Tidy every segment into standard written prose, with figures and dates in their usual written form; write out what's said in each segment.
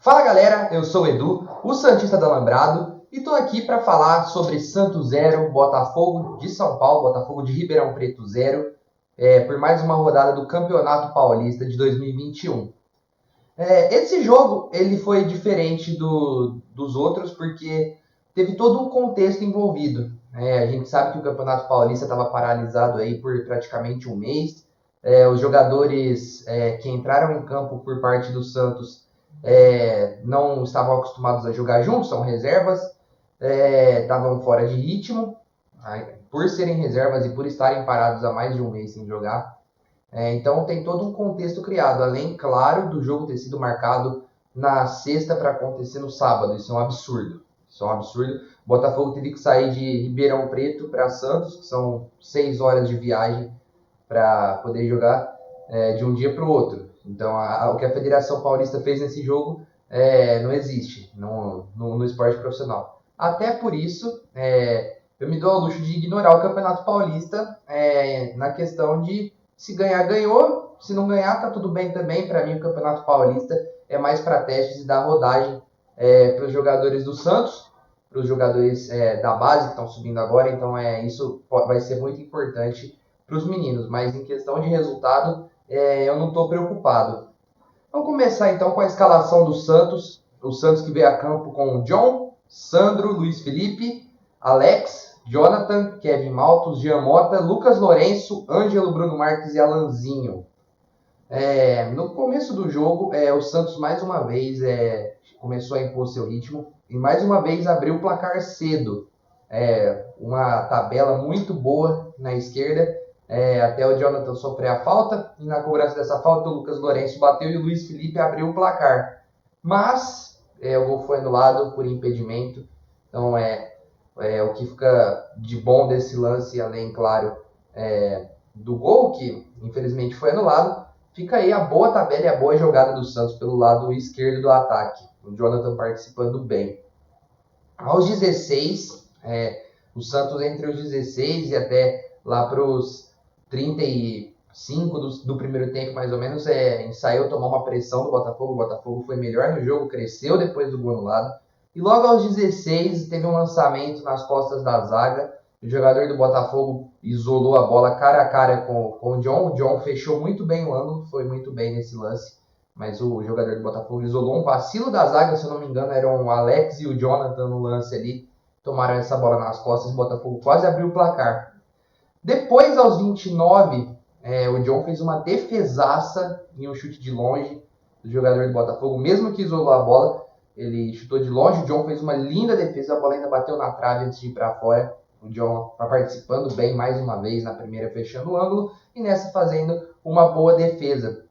Fala galera, eu sou o Edu, o Santista do Alambrado, e tô aqui para falar sobre Santos 0, Botafogo de São Paulo, Botafogo de Ribeirão Preto 0, por mais uma rodada do Campeonato Paulista de 2021. Esse jogo ele foi diferente dos outros porque teve todo um contexto envolvido. A gente sabe que o Campeonato Paulista estava paralisado aí por praticamente um mês. Os jogadores que entraram em campo por parte do Santos não estavam acostumados a jogar juntos, são reservas, estavam fora de ritmo, por serem reservas e por estarem parados há mais de um mês sem jogar. Então tem todo um contexto criado, além, claro, do jogo ter sido marcado na sexta para acontecer no sábado. Isso é um absurdo. Isso é um absurdo. O Botafogo teve que sair de Ribeirão Preto para Santos, que são 6 horas de viagem para poder jogar de um dia para o outro. Então o que a Federação Paulista fez nesse jogo não existe no esporte profissional. Até por isso, eu me dou ao luxo de ignorar o Campeonato Paulista na questão de se ganhar, ganhou. Se não ganhar, tá tudo bem também. Para mim, o Campeonato Paulista é mais para testes e dar rodagem para os jogadores do Santos, para os jogadores da base que estão subindo agora. Então, isso vai ser muito importante para os meninos. Mas em questão de resultado, eu não estou preocupado. Vamos começar então com a escalação do Santos. O Santos que veio a campo com John, Sandro, Luiz Felipe, Alex, Jonathan, Kevin Maltos, Jean Mota, Lucas Lourenço, Ângelo, Bruno Marques e Alanzinho. No começo do jogo, o Santos mais uma vez começou a impor seu ritmo e mais uma vez abriu o placar cedo. Uma tabela muito boa na esquerda, até o Jonathan sofrer a falta, e na cobrança dessa falta o Lucas Lourenço bateu e o Luiz Felipe abriu o placar. Mas o gol foi anulado por impedimento, então o que fica de bom desse lance, além, claro, do gol, que infelizmente foi anulado, fica aí a boa tabela e a boa jogada do Santos pelo lado esquerdo do ataque. O Jonathan participando bem. Aos 16, o Santos entre os 16 e até lá para os 35 do primeiro tempo, mais ou menos, ensaiou tomar uma pressão do Botafogo. O Botafogo foi melhor no jogo, cresceu depois do gol anulado. E logo aos 16 teve um lançamento nas costas da zaga. O jogador do Botafogo isolou a bola cara a cara com o John. O John fechou muito bem o ângulo, foi muito bem nesse lance. Mas o jogador do Botafogo isolou um vacilo da zaga, se eu não me engano, eram o Alex e o Jonathan no lance ali. Tomaram essa bola nas costas e o Botafogo quase abriu o placar. Depois, aos 29, o John fez uma defesaça em um chute de longe do jogador do Botafogo. Mesmo que isolou a bola, ele chutou de longe. O John fez uma linda defesa, a bola ainda bateu na trave antes de ir para fora. O John está participando bem mais uma vez, na primeira fechando o ângulo e nessa fazendo uma boa defesa.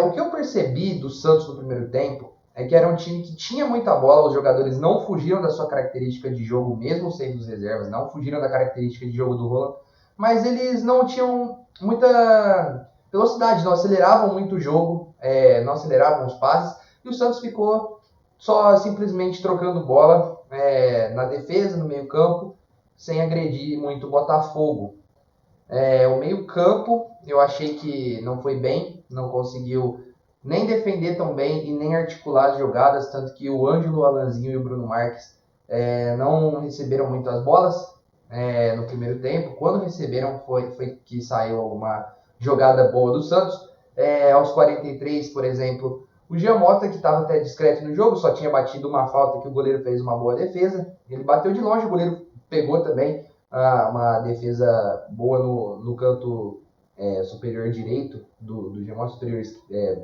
O que eu percebi do Santos no primeiro tempo é que era um time que tinha muita bola, os jogadores não fugiram da sua característica de jogo, mesmo sendo os reservas, não fugiram da característica de jogo do Roland, mas eles não tinham muita velocidade, não aceleravam muito o jogo, não aceleravam os passes, e o Santos ficou só simplesmente trocando bola na defesa, no meio campo, sem agredir muito o Botafogo. O meio campo eu achei que não foi bem, não conseguiu nem defender tão bem e nem articular as jogadas, tanto que o Ângelo, o Alanzinho e o Bruno Marques não receberam muitas bolas no primeiro tempo. Quando receberam foi que saiu alguma jogada boa do Santos. Aos 43, por exemplo, o Jean Mota, que estava até discreto no jogo, só tinha batido uma falta que o goleiro fez uma boa defesa. Ele bateu de longe, o goleiro pegou também uma defesa boa no canto superior direito do Jean Mota, superior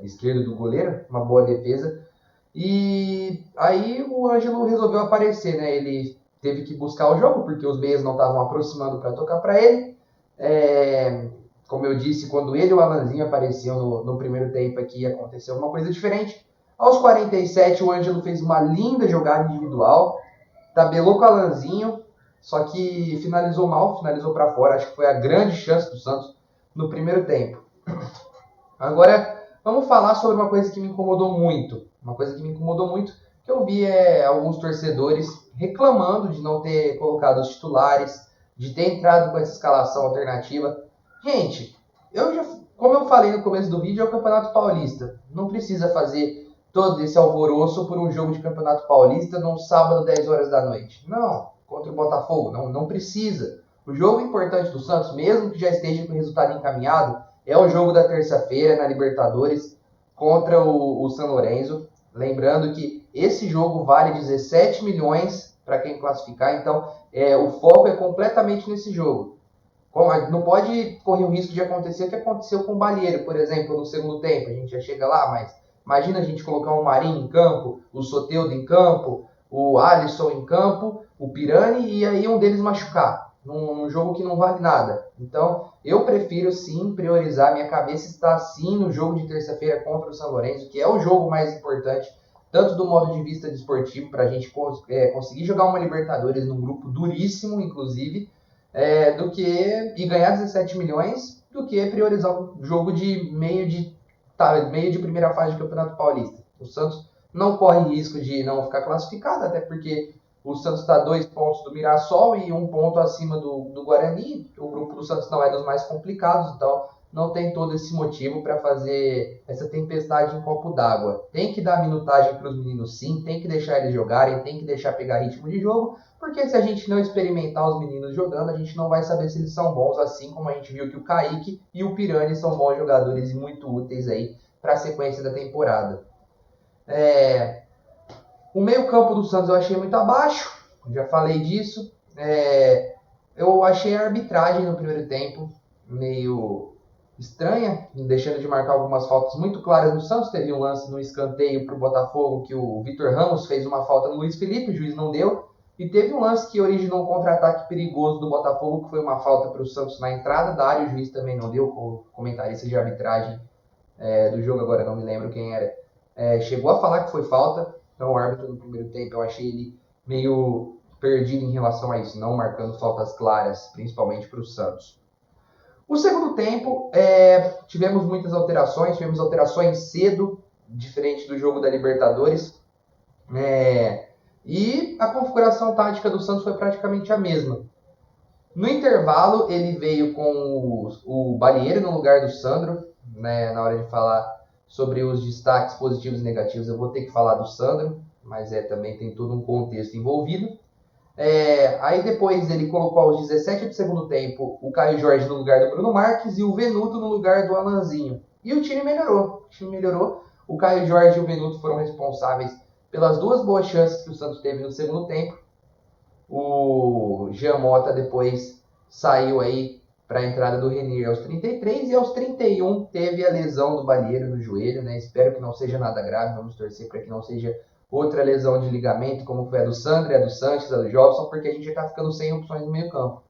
esquerdo do goleiro, uma boa defesa. E aí o Ângelo resolveu aparecer, né? Ele teve que buscar o jogo, porque os meias não estavam aproximando para tocar para ele. Como eu disse, quando ele e o Alanzinho apareciam no primeiro tempo aqui, aconteceu uma coisa diferente. Aos 47, o Ângelo fez uma linda jogada individual, tabelou com o Alanzinho, só que finalizou mal, finalizou para fora. Acho que foi a grande chance do Santos no primeiro tempo. Agora, vamos falar sobre uma coisa que me incomodou muito. Uma coisa que me incomodou muito, que eu vi alguns torcedores reclamando de não ter colocado os titulares, de ter entrado com essa escalação alternativa. Gente, como eu falei no começo do vídeo, é o Campeonato Paulista. Não precisa fazer todo esse alvoroço por um jogo de Campeonato Paulista num sábado, 10 horas da noite. Não, contra o Botafogo, não precisa. O jogo importante do Santos, mesmo que já esteja com o resultado encaminhado, é o jogo da terça-feira na Libertadores contra o San Lorenzo. Lembrando que esse jogo vale 17 milhões para quem classificar, então o foco é completamente nesse jogo. Não pode correr o risco de acontecer o que aconteceu com o Balieiro, por exemplo, no segundo tempo. A gente já chega lá, mas imagina a gente colocar o Marinho em campo, o Soteldo em campo, o Alisson em campo, o Pirani, e aí um deles machucar, num jogo que não vale nada. Então, eu prefiro sim priorizar, minha cabeça está sim no jogo de terça-feira contra o São Lourenço, que é o jogo mais importante, tanto do modo de vista desportivo, para a gente conseguir jogar uma Libertadores num grupo duríssimo, inclusive, do que e ganhar 17 milhões, do que priorizar um jogo de meio de primeira fase de Campeonato Paulista. O Santos não corre risco de não ficar classificado, até porque o Santos está 2 pontos do Mirassol e 1 ponto acima do Guarani. O grupo do Santos não é dos mais complicados, então não tem todo esse motivo para fazer essa tempestade em copo d'água. Tem que dar minutagem para os meninos sim, tem que deixar eles jogarem, tem que deixar pegar ritmo de jogo, porque se a gente não experimentar os meninos jogando, a gente não vai saber se eles são bons, assim como a gente viu que o Kaique e o Pirani são bons jogadores e muito úteis aí para a sequência da temporada. O meio-campo do Santos eu achei muito abaixo, já falei disso. Eu achei a arbitragem no primeiro tempo meio estranha, deixando de marcar algumas faltas muito claras no Santos. Teve um lance no escanteio para o Botafogo que o Vitor Ramos fez uma falta no Luiz Felipe, o juiz não deu. E teve um lance que originou um contra-ataque perigoso do Botafogo, que foi uma falta para o Santos na entrada da área, o juiz também não deu. O comentarista de arbitragem do jogo, agora não me lembro quem era, chegou a falar que foi falta. Então o árbitro no primeiro tempo eu achei ele meio perdido em relação a isso, não marcando faltas claras, principalmente para o Santos. O segundo tempo, tivemos muitas alterações, tivemos alterações cedo, diferente do jogo da Libertadores, e a configuração tática do Santos foi praticamente a mesma. No intervalo, ele veio com o Balieiro no lugar do Sandro, né, na hora de falar sobre os destaques positivos e negativos, eu vou ter que falar do Sandro, mas também tem todo um contexto envolvido. Aí depois ele colocou aos 17 do segundo tempo o Caio Jorge no lugar do Bruno Marques e o Venuto no lugar do Alanzinho. E o time melhorou. O Caio Jorge e o Venuto foram responsáveis pelas 2 boas chances que o Santos teve no segundo tempo. O Jean Mota depois saiu aí para a entrada do Renier aos 33 e aos 31 teve a lesão do Balieiro no joelho, né? Espero que não seja nada grave, vamos torcer para que não seja outra lesão de ligamento, como foi a do Sandro, a do Sanches, a do Jobson, porque a gente já está ficando sem opções no meio campo.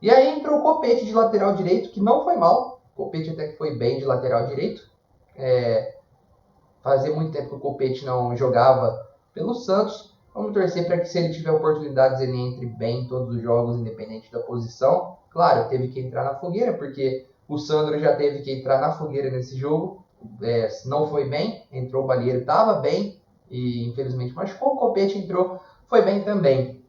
E aí entrou o Copete de lateral direito, que não foi mal, o Copete até que foi bem de lateral direito. Fazia muito tempo que o Copete não jogava pelo Santos. Vamos torcer para que, se ele tiver oportunidades, ele entre bem em todos os jogos, independente da posição. Claro, teve que entrar na fogueira, porque o Sandro já teve que entrar na fogueira nesse jogo. Não foi bem, entrou o Balieiro, estava bem, e infelizmente machucou. O Copete entrou, foi bem também.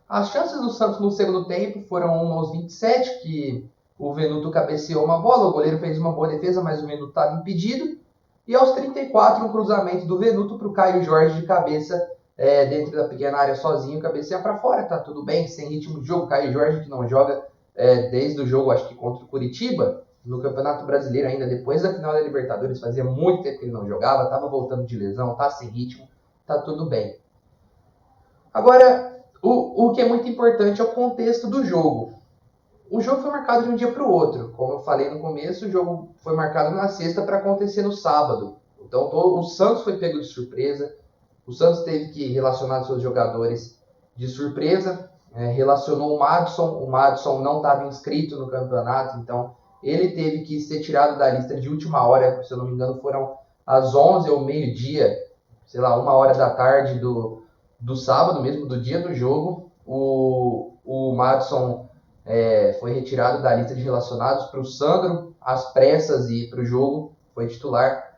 As chances do Santos no segundo tempo foram uma aos 27, que o Venuto cabeceou uma bola, o goleiro fez uma boa defesa, mas o Venuto estava impedido. E aos 34, um cruzamento do Venuto para o Caio Jorge de cabeça dentro da pequena área sozinho, cabeceia para fora, tá tudo bem, sem ritmo de jogo. Caio Jorge que não joga desde o jogo, acho que contra o Curitiba, no Campeonato Brasileiro ainda, depois da final da Libertadores, fazia muito tempo que ele não jogava, estava voltando de lesão, tá sem ritmo, tá tudo bem. Agora, o que é muito importante é o contexto do jogo. O jogo foi marcado de um dia para o outro. Como eu falei no começo, o jogo foi marcado na sexta para acontecer no sábado. Então o Santos foi pego de surpresa. O Santos teve que relacionar seus jogadores de surpresa. Relacionou o Madison. O Madison não estava inscrito no campeonato, então ele teve que ser tirado da lista de última hora. Se eu não me engano, foram às 11 ou meio-dia, sei lá, 1h da tarde do sábado mesmo, do dia do jogo. O Madison foi retirado da lista de relacionados para o Sandro, às pressas, e para o jogo foi titular.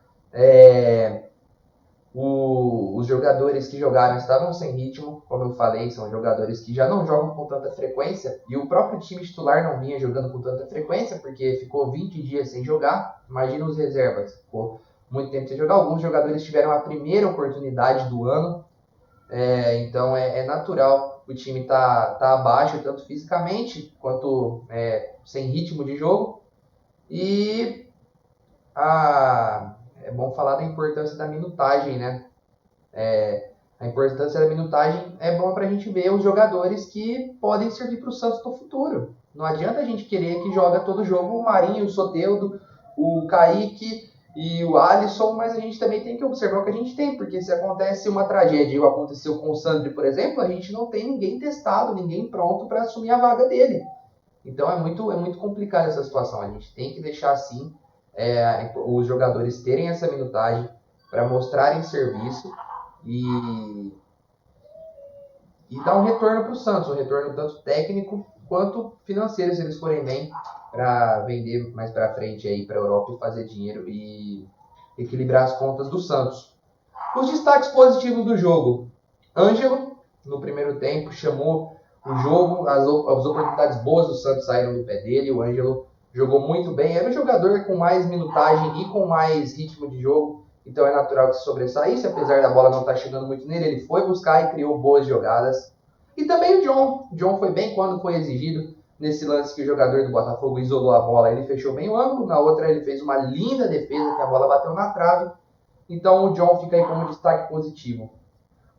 Os jogadores que jogaram estavam sem ritmo, como eu falei, são jogadores que já não jogam com tanta frequência, e o próprio time titular não vinha jogando com tanta frequência, porque ficou 20 dias sem jogar. Imagina os reservas, ficou muito tempo sem jogar. Alguns jogadores tiveram a primeira oportunidade do ano, então é natural o time tá abaixo, tanto fisicamente quanto sem ritmo de jogo. E é bom falar da importância da minutagem, né? A importância da minutagem é bom para a gente ver os jogadores que podem servir para o Santos no futuro. Não adianta a gente querer que joga todo jogo o Marinho, o Soteldo, o Kaique e o Alisson, mas a gente também tem que observar o que a gente tem, porque se acontece uma tragédia, igual aconteceu com o Sandri, por exemplo, a gente não tem ninguém testado, ninguém pronto para assumir a vaga dele. Então é muito complicada essa situação. A gente tem que deixar assim os jogadores terem essa minutagem para mostrarem serviço e dar um retorno para o Santos, um retorno tanto técnico quanto financeiro, se eles forem bem, para vender mais para frente aí para a Europa e fazer dinheiro e equilibrar as contas do Santos. Os destaques positivos do jogo: Ângelo, no primeiro tempo, chamou o jogo, as oportunidades boas do Santos saíram do pé dele, o Ângelo jogou muito bem, era o jogador com mais minutagem e com mais ritmo de jogo, então é natural que se sobressaísse, apesar da bola não estar chegando muito nele, ele foi buscar e criou boas jogadas. E também o John foi bem quando foi exigido, nesse lance que o jogador do Botafogo isolou a bola, ele fechou bem o ângulo, na outra ele fez uma linda defesa, que a bola bateu na trave, então o John fica aí como destaque positivo.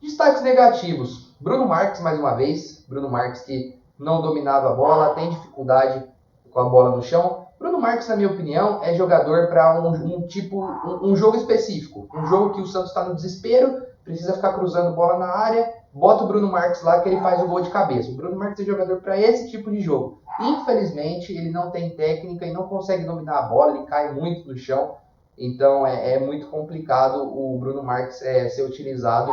Destaques negativos: Bruno Marques, mais uma vez. Bruno Marques que não dominava a bola, tem dificuldade com a bola no chão. Bruno Marques, na minha opinião, é jogador para um jogo específico. Um jogo que o Santos está no desespero, precisa ficar cruzando bola na área, bota o Bruno Marques lá que ele faz o gol de cabeça. O Bruno Marques é jogador para esse tipo de jogo. Infelizmente, ele não tem técnica e não consegue dominar a bola, ele cai muito no chão. Então é muito complicado o Bruno Marques ser utilizado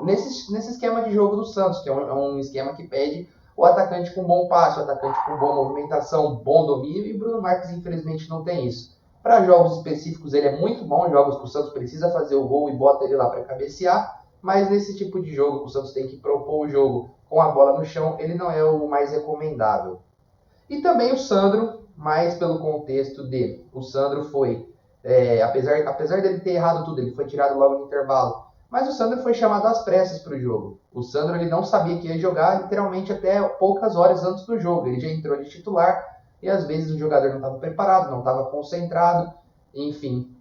nesse esquema de jogo do Santos, que é um esquema que pede o atacante com bom passe, o atacante com boa movimentação, bom domínio, e o Bruno Marques infelizmente não tem isso. Para jogos específicos ele é muito bom, jogos que o Santos precisa fazer o gol e bota ele lá para cabecear, mas nesse tipo de jogo que o Santos tem que propor o jogo com a bola no chão, ele não é o mais recomendável. E também o Sandro, mais pelo contexto dele. O Sandro foi, apesar dele ter errado tudo, ele foi tirado logo no intervalo, mas o Sandro foi chamado às pressas para o jogo. O Sandro ele não sabia que ia jogar literalmente até poucas horas antes do jogo. Ele já entrou de titular e às vezes o jogador não estava preparado, não estava concentrado. Enfim,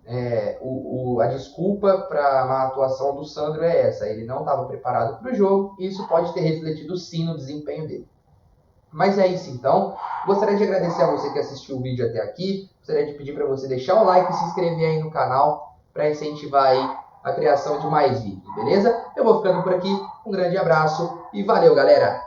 a desculpa para a má atuação do Sandro é essa. Ele não estava preparado para o jogo e isso pode ter refletido sim no desempenho dele. Mas é isso então. Gostaria de agradecer a você que assistiu o vídeo até aqui. Gostaria de pedir para você deixar o like e se inscrever aí no canal para incentivar aí a criação de mais vídeos, beleza? Eu vou ficando por aqui. Um grande abraço e valeu, galera!